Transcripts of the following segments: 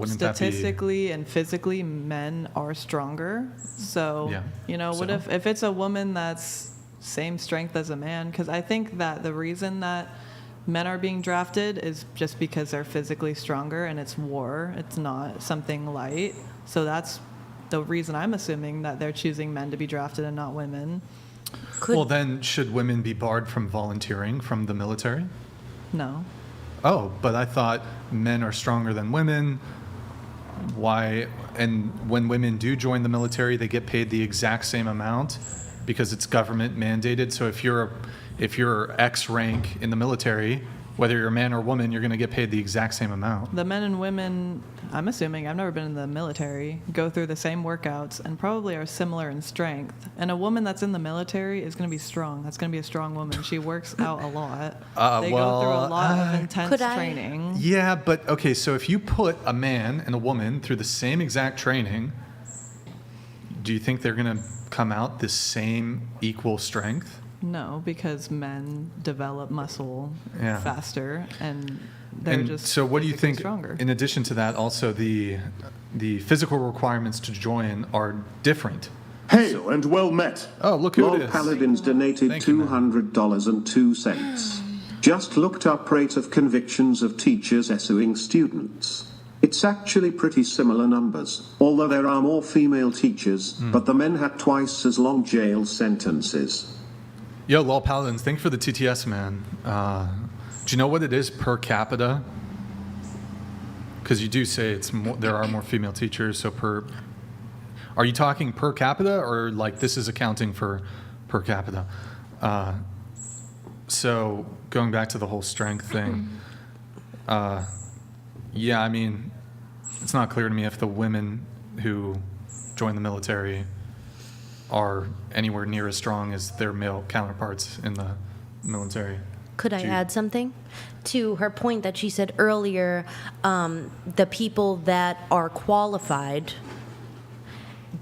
wouldn't that be... Statistically and physically, men are stronger. So, what So? if it's a woman that's same strength as a man? Because I think that the reason that men are being drafted is just because they're physically stronger and it's war. It's not something light. So that's the reason I'm assuming that they're choosing men to be drafted and not women. Well, then should women be barred from volunteering from the military? No. Oh, but I thought men are stronger than women. Why? And when women do join the military, they get paid the exact same amount because it's government mandated. So if you're X rank in the military, whether you're a man or woman, you're going to get paid the exact same amount. The men and women, I'm assuming, I've never been in the military, go through the same workouts and probably are similar in strength. And a woman that's in the military is going to be strong. That's going to be a strong woman. She works out a lot. They go through a lot of intense training. Yeah, but okay, so if you put a man and a woman through the same exact training, do you think they're going to come out the same equal strength? No, because men develop muscle faster, and just so what do you think, stronger. In addition to that, also the physical requirements to join are different? Hail and well met. Oh, look who it Lord is. Paladins donated Thank you, $200.02. Just looked up rate of convictions of teachers SUing students. It's actually pretty similar numbers, although there are more female teachers, but the men had twice as long jail sentences. Yo, Lol Paladins, thanks for the TTS, man. Do you know what it is per capita? Because you do say there are more female teachers, so are you talking per capita, or like this is accounting for per capita? So going back to the whole strength thing, I mean, it's not clear to me if the women who join the military are anywhere near as strong as their male counterparts in the military. Could I add something to her point that she said earlier? The people that are qualified,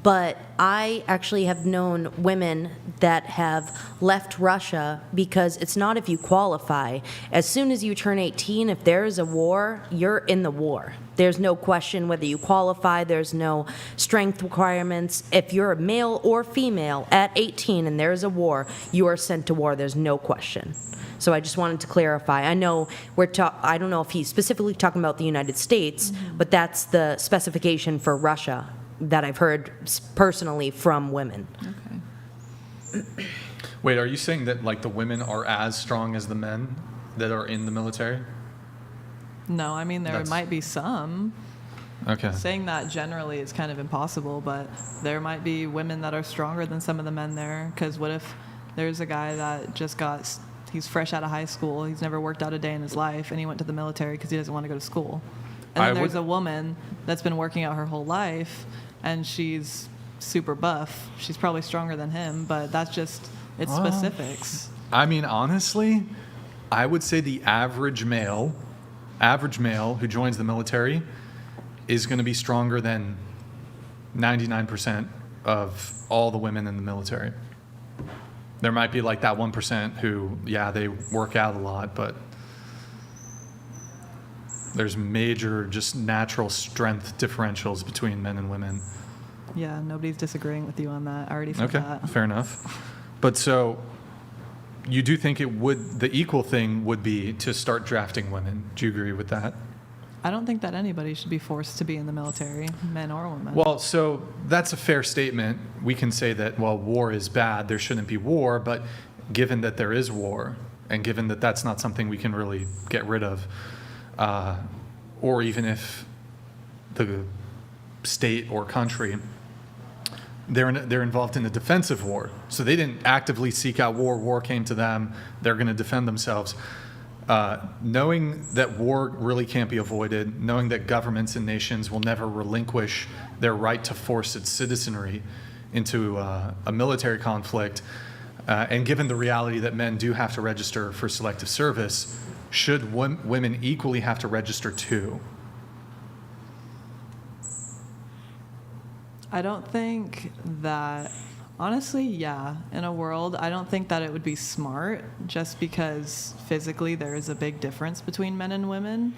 but I actually have known women that have left Russia because it's not if you qualify. As soon as you turn 18, if there is a war, you're in the war. There's no question whether you qualify. There's no strength requirements. If you're a male or female at 18 and there's a war, you are sent to war. There's no question. So I just wanted to clarify. I know I don't know if he's specifically talking about the United States, but that's the specification for Russia that I've heard personally from women. Okay. Wait, are you saying that like the women are as strong as the men that are in the military? No, I mean, there might be some. Okay. Saying that generally is kind of impossible, but there might be women that are stronger than some of the men there. Because what if there's a guy that he's fresh out of high school, he's never worked out a day in his life, and he went to the military because he doesn't want to go to school. And then there's a woman that's been working out her whole life, and she's super buff. She's probably stronger than him, but that's just, it's specifics. I mean, honestly, I would say the average male who joins the military is going to be stronger than 99% of all the women in the military. There might be like that 1% who, they work out a lot, but there's major just natural strength differentials between men and women. Yeah, nobody's disagreeing with you on that. I already said that. Okay, fair enough. But so you do think the equal thing would be to start drafting women. Do you agree with that? I don't think that anybody should be forced to be in the military, men or women. Well, so that's a fair statement. We can say that, well, war is bad, there shouldn't be war, but given that there is war, and given that that's not something we can really get rid of, or even if the state or country, they're involved in a defensive war. So they didn't actively seek out war came to them, they're going to defend themselves. Knowing that war really can't be avoided, knowing that governments and nations will never relinquish their right to force its citizenry into a military conflict, and given the reality that men do have to register for selective service, should women equally have to register too? I don't think that, honestly, in a world, I don't think that it would be smart just because physically there is a big difference between men and women.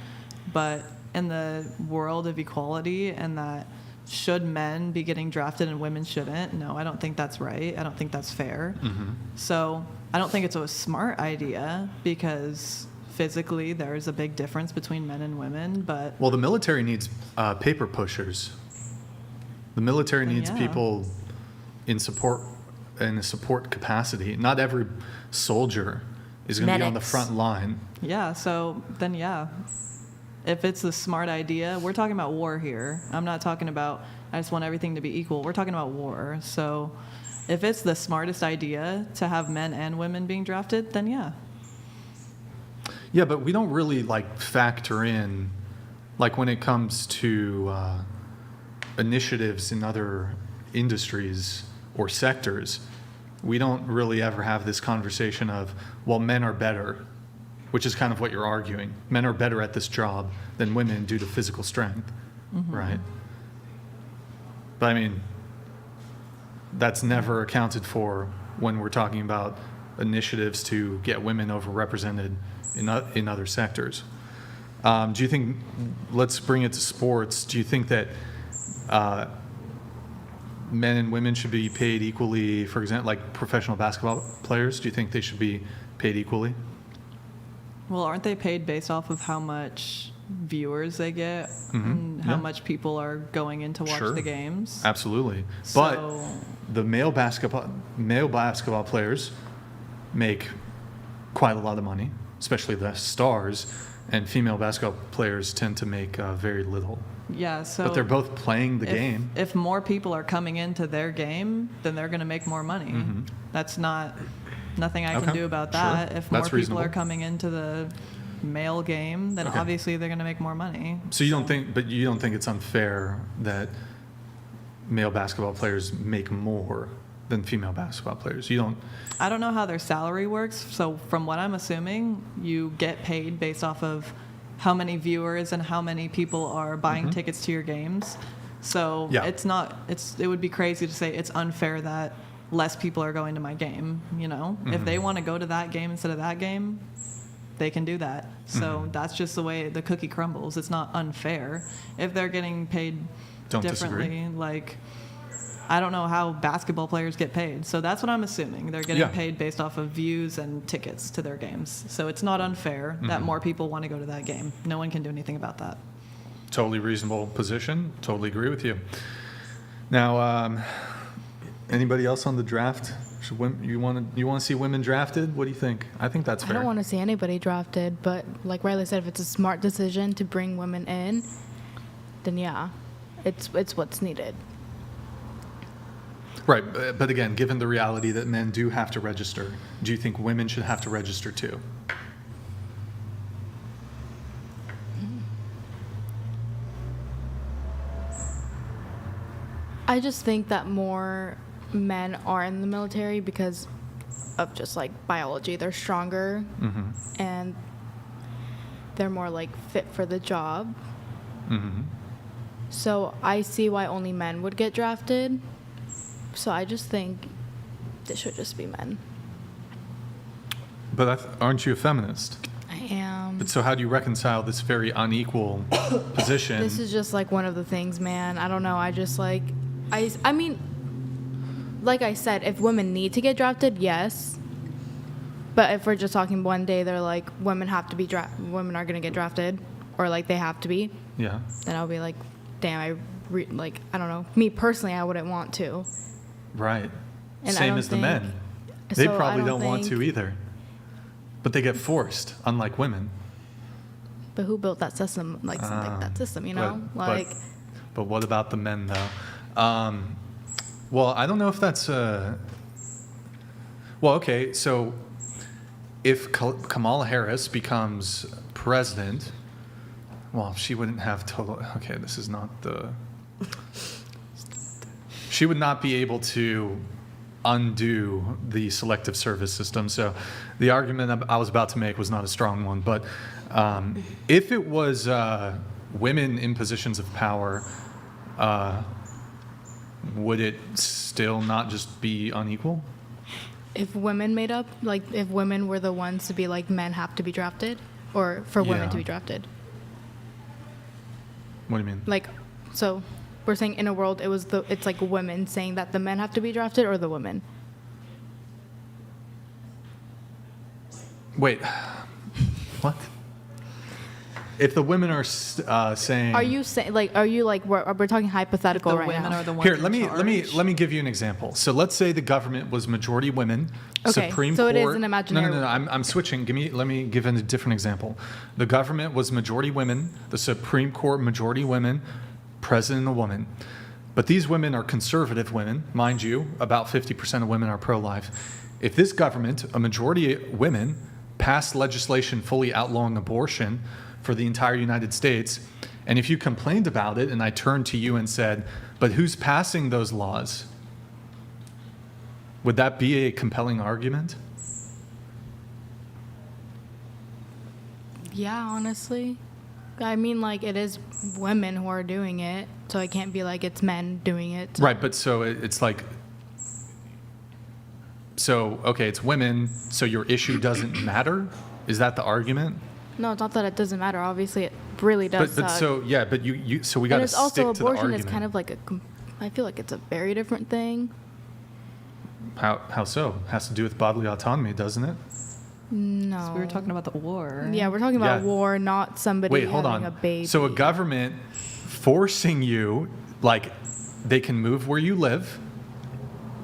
But in the world of equality, and that should men be getting drafted and women shouldn't? No, I don't think that's right. I don't think that's fair. So I don't think it's a smart idea, because physically there's a big difference between men and women. But Well, the military needs paper pushers. The military needs yeah. people in a support capacity. Not every soldier is going to be on the Medics. front line. yeah, so then yeah. If it's the smart idea, we're talking about war here. I'm not talking about I just want everything to be equal. We're talking about war. So if it's the smartest idea to have men and women being drafted, then yeah. Yeah, but we don't really like factor in, like when it comes to initiatives in other industries or sectors, we don't really ever have this conversation of, well, men are better, which is kind of what you're arguing. Men are better at this job than women due to physical strength, right? But I mean, that's never accounted for when we're talking about initiatives to get women overrepresented in other sectors. Do you think, let's bring it to sports, do you think that men and women should be paid equally, for example, like professional basketball players? Do you think they should be paid equally? Well, aren't they paid based off of how much viewers they get and how Yeah. much people are going in to watch Sure. the games? Absolutely. So- But the male basketball players make quite a lot of money, especially the stars, and female basketball players tend to make very little. Yeah, so But they're both playing the if, game. If more people are coming into their game, then they're going to make more money. That's nothing I can Okay, do about sure. that. If more That's people reasonable. are coming into the male game, then Okay. obviously they're going to make more money. So you don't think it's unfair that male basketball players make more than female basketball players? You don't. I don't know how their salary works. So from what I'm assuming, you get paid based off of how many viewers and how many people are buying tickets to your games. So Yeah. it would be crazy to say it's unfair that less people are going to my game, you know? If they want to go to that game instead of that game, they can do that. So that's just the way the cookie crumbles. It's not unfair. If they're getting paid Don't differently, disagree. like I don't know how basketball players get paid. So that's what I'm assuming. They're getting Yeah. paid based off of views and tickets to their games. So it's not unfair that more people want to go to that game. No one can do anything about that. Totally reasonable position. Totally agree with you. Now, anybody else on the draft? You want to see women drafted? What do you think? I think that's I fair. don't want to see anybody drafted, but like Riley said, if it's a smart decision to bring women in, then yeah, it's what's needed. Right, but again, given the reality that men do have to register, do you think women should have to register too? I just think that more men are in the military because of just like biology. They're stronger and they're more like fit for the job. So I see why only men would get drafted. So I just think it should just be men. But aren't you a feminist? I am. But so how do you reconcile this very unequal position? This is just like one of the things, man. I don't know. I just like, I mean, like I said, if women need to get drafted, yes. But if we're just talking one day, they're like, women have to be women are gonna get drafted, or like they have to be. Yeah. Then I'll be like, damn, I don't know. Me personally, I wouldn't want to. Right. And I Same don't as the think- men. They so I probably don't don't want to think- either. But they get forced, unlike women. But who built that system? Like that system, you know? But what about the men, though? Well, I don't know if that's well, okay, so if Kamala Harris becomes president, well, she wouldn't have total. Okay, this is not the. She would not be able to undo the selective service system. So the argument I was about to make was not a strong one. But if it was women in positions of power, would it still not just be unequal? If women made up, like if women were the ones to be like men have to be drafted, or for women Yeah. to be drafted. What do you mean? Like, so we're saying in a world it's like women saying that the men have to be drafted or the women. Wait, what? If the women are saying, Are you saying we're talking hypothetical The right women now? are the ones here, in let me charge. give you an example. So let's say the government was majority women. Okay, Supreme so Court. it is an imaginary No. I'm switching. Let me give a different example. The government was majority women. The Supreme Court majority women. President a woman. But these women are conservative women, mind you. About 50% of women are pro-life. If this government, a majority women, passed legislation fully outlawing abortion for the entire United States, and if you complained about it and I turned to you and said, but who's passing those laws? Would that be a compelling argument? Yeah, honestly. I mean, like, it is women who are doing it, so it can't be like it's men doing it. Right, but so it's like, so, okay, it's women, so your issue doesn't matter? Is that the argument? No, it's not that it doesn't matter. Obviously, it really does But suck. so, yeah, but so we got and to it's stick also to the abortion argument. is kind of like I feel like it's a very different thing. How so? Has to do with bodily autonomy, doesn't it? No. We were talking about the war. Yeah, we're talking about Yeah. war, not somebody Wait, hold having on. a baby. So a government forcing you, like, they can move where you live.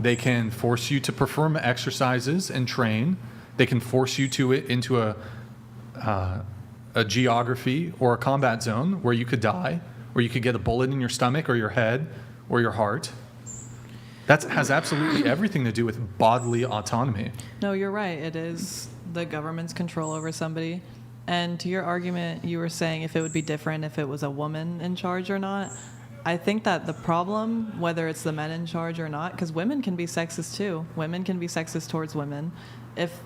They can force you to perform exercises and train. They can force you into a geography or a combat zone where you could die, where you could get a bullet in your stomach or your head or your heart. That has absolutely everything to do with bodily autonomy. No, you're right. It is the government's control over somebody. And to your argument, you were saying if it would be different if it was a woman in charge or not. I think that the problem, whether it's the men in charge or not, because women can be sexist too. Women can be sexist towards women. If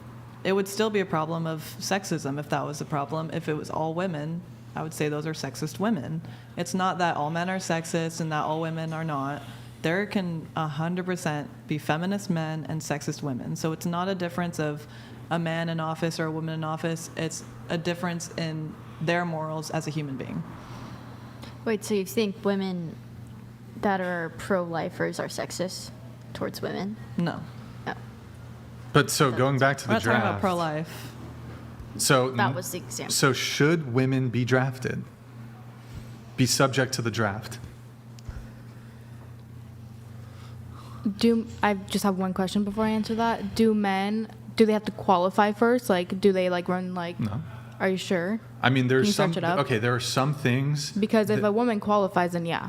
it would still be a problem of sexism if that was a problem. If it was all women, I would say those are sexist women. It's not that all men are sexist and that all women are not. There can 100% be feminist men and sexist women. So it's not a difference of a man in office or a woman in office. It's a difference in their morals as a human being. Wait, so you think women that are pro-lifers are sexist towards women? No. Oh, But so going back to We're the not talking about draft. pro-life. So that was the example. So should women be drafted? Be subject to the draft? I just have one question before I answer that. Do they have to qualify first? Like, do they like run like? No. Are you sure? I mean, Can you there's some. search it up? Okay, there are some things. Because if that- a woman qualifies, then yeah.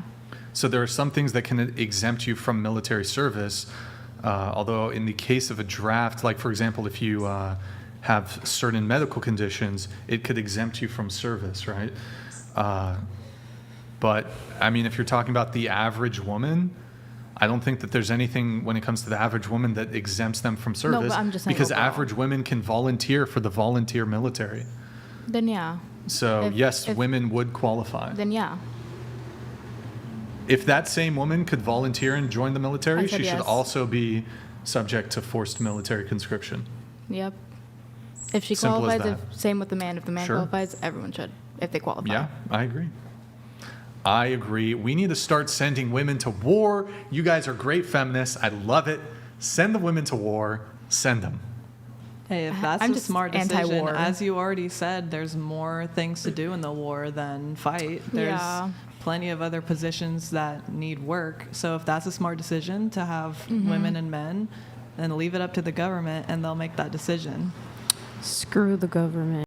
So there are some things that can exempt you from military service. Although in the case of a draft, like for example, if you have certain medical conditions, it could exempt you from service, right? But I mean, if you're talking about the average woman, I don't think that there's anything when it comes to the average woman that exempts them from service. but I'm just saying because overall. average women can volunteer for the volunteer military. Then yeah. So yes, if- women would qualify. Then yeah. If that same woman could volunteer and join the military, I said she should yes. also be subject to forced military conscription. Yep. If she Simple as qualifies, that. same with the man. If the man Sure. qualifies, everyone should. If they qualify. Yeah, I agree. I agree. We need to start sending women to war. You guys are great feminists. I love it. Send the women to war. Send them. Hey, if that's I'm a just smart decision, anti-war. as you already said, there's more things to do in the war than fight. There's Yeah. plenty of other positions that need work. So if that's a smart decision to have Mm-hmm. women and men, then leave it up to the government and they'll make that decision. Screw the government.